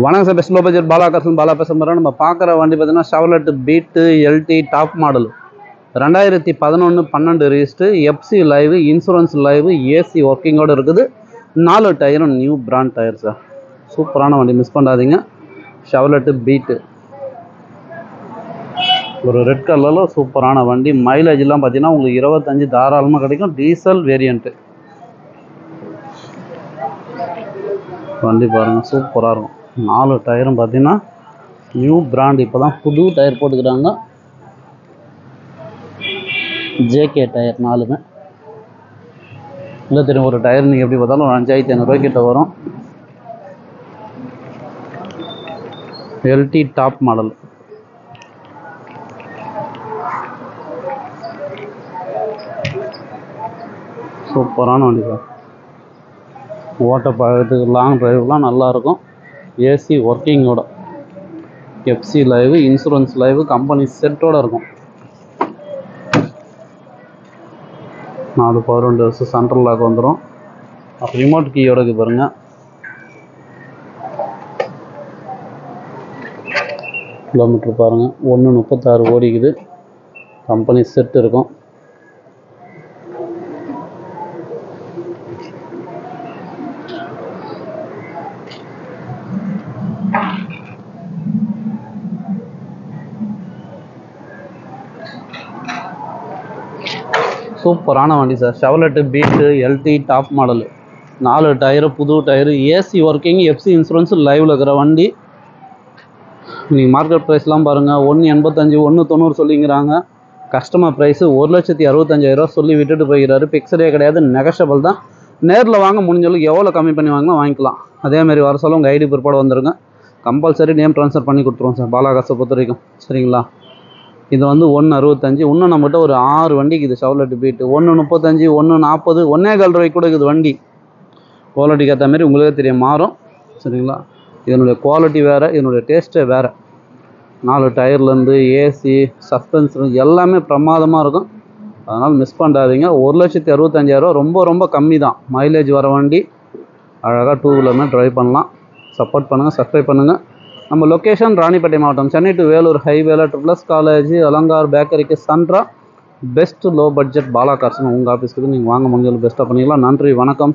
வணக்கம் sir, best low budget Bala பேசுகிறோம். நம்ம பார்க்குற வண்டி பார்த்தீங்கன்னா Chevrolet Beat LT top model 2011-12 register, FC live, insurance live, AC ஒர்க்கிங்கோடு இருக்குது. 4 டயரும் நியூ பிராண்ட் டயர் சார். சூப்பரான வண்டி, மிஸ் பண்ணாதீங்க. ஷெவர்லெட் பீட்டு ஒரு ரெட் கலரில் சூப்பரான வண்டி. மைலேஜ்லாம் பார்த்தீங்கன்னா உங்களுக்கு 25 தாராளமாக கிடைக்கும். டீசல் வேரியண்ட்டு வண்டி பாருங்கள், சூப்பராக இருக்கும். 4 டயரும் பார்த்தீங்கன்னா நியூ பிராண்ட். இப்போ தான் புது டயர் போட்டுக்கிறாங்க. ஜேகே டயர் 4மே இல்லை தெரியும். ஒரு டயர் நீங்கள் எப்படி பார்த்தாலும் 5500 கிட்ட வரும். எல்டி டாப் மாடல் சூப்பரான வண்டி சார். ஓட்ட பார்க்கறதுக்கு லாங் டிரைவ்லாம் நல்லாயிருக்கும். ஏசி ஒர்க்கிங்கோட, FC live, insurance live, company செட்டோடு இருக்கும். 4 பவர் விண்டோஸ், சென்ட்ரல் லாக் வந்துடும். ரிமோட் கீயோட இருக்குது பாருங்கள். கிலோமீட்டர் பாருங்கள், 136 ஓடிக்குது. கம்பெனி செட் இருக்கும். சூப்பரான வண்டி sir. Chevrolet Beat LT top model, 4 tyre புது tyre, AC working, FC insurance லைவில் இருக்கிற வண்டி. நீங்கள் மார்க்கெட் ப்ரைஸ்லாம் பாருங்கள். 185 190 சொல்லிங்கிறாங்க. கஸ்டமர் ப்ரைஸு 1,65,000 சொல்லி விட்டுட்டு போய்கிறாரு. பிக்சரே கிடையாது, நெகஷபிள் தான். நேரில் வாங்க, முடிஞ்சளவுக்கு எவ்வளோ கம்மி பண்ணி வாங்கினா வாங்கிக்கலாம். அதேமாதிரி வர சொல்ல உங்கள் ஐடி பிற்பாடு வந்துடுங்க. கம்பல்சரி நேம் ட்ரான்ஸ்ஃபர் பண்ணி கொடுத்துருவோம் சார், பாலாகாசை பொறுத்த வரைக்கும். சரிங்களா? இது வந்து 165. இன்னும் நம்மகிட்ட ஒரு 6 வண்டிக்கு இது ஷெவர்லெட் பீட்டு. 135, 140, 1.25 ரூபாய்க்கு கூட இருக்குது வண்டி. குவாலிட்டிக்கு ஏற்ற மாதிரி உங்களுக்கே தெரியும், மாறும். சரிங்களா? இதனுடைய குவாலிட்டி வேறு, இதனுடைய டேஸ்ட்டே வேறு. 4 டயர்லேருந்து ஏசி, சஸ்பென்ஷன் எல்லாமே பிரமாதமாக இருக்கும். அதனால் மிஸ் பண்ணாதீங்க. 1,65,000 ரொம்ப ரொம்ப கம்மி தான். மைலேஜ் வர வண்டி. அழகாக 2 வீலருமே ட்ரைவ் பண்ணலாம். சப்போர்ட் பண்ணுங்கள், சப்ஸ்கிரைப் பண்ணுங்கள். நம்ம லொக்கேஷன் ராணிப்பேட்டை மாவட்டம், சென்னை டு வேலூர் ஹைவேல ட்ரிபிள்எஸ் காலேஜ், அலங்கார் பேக்கரிக்கு சென்ட்ரா. பெஸ்ட் லோ பட்ஜெட் பாலா கார்ஸ்னு உங்கள் ஆஃபீஸ்க்கு நீங்கள் வாங்க முடிஞ்சாலும் பெஸ்ட்டாக பண்ணிக்கலாம். நன்றி, வணக்கம்.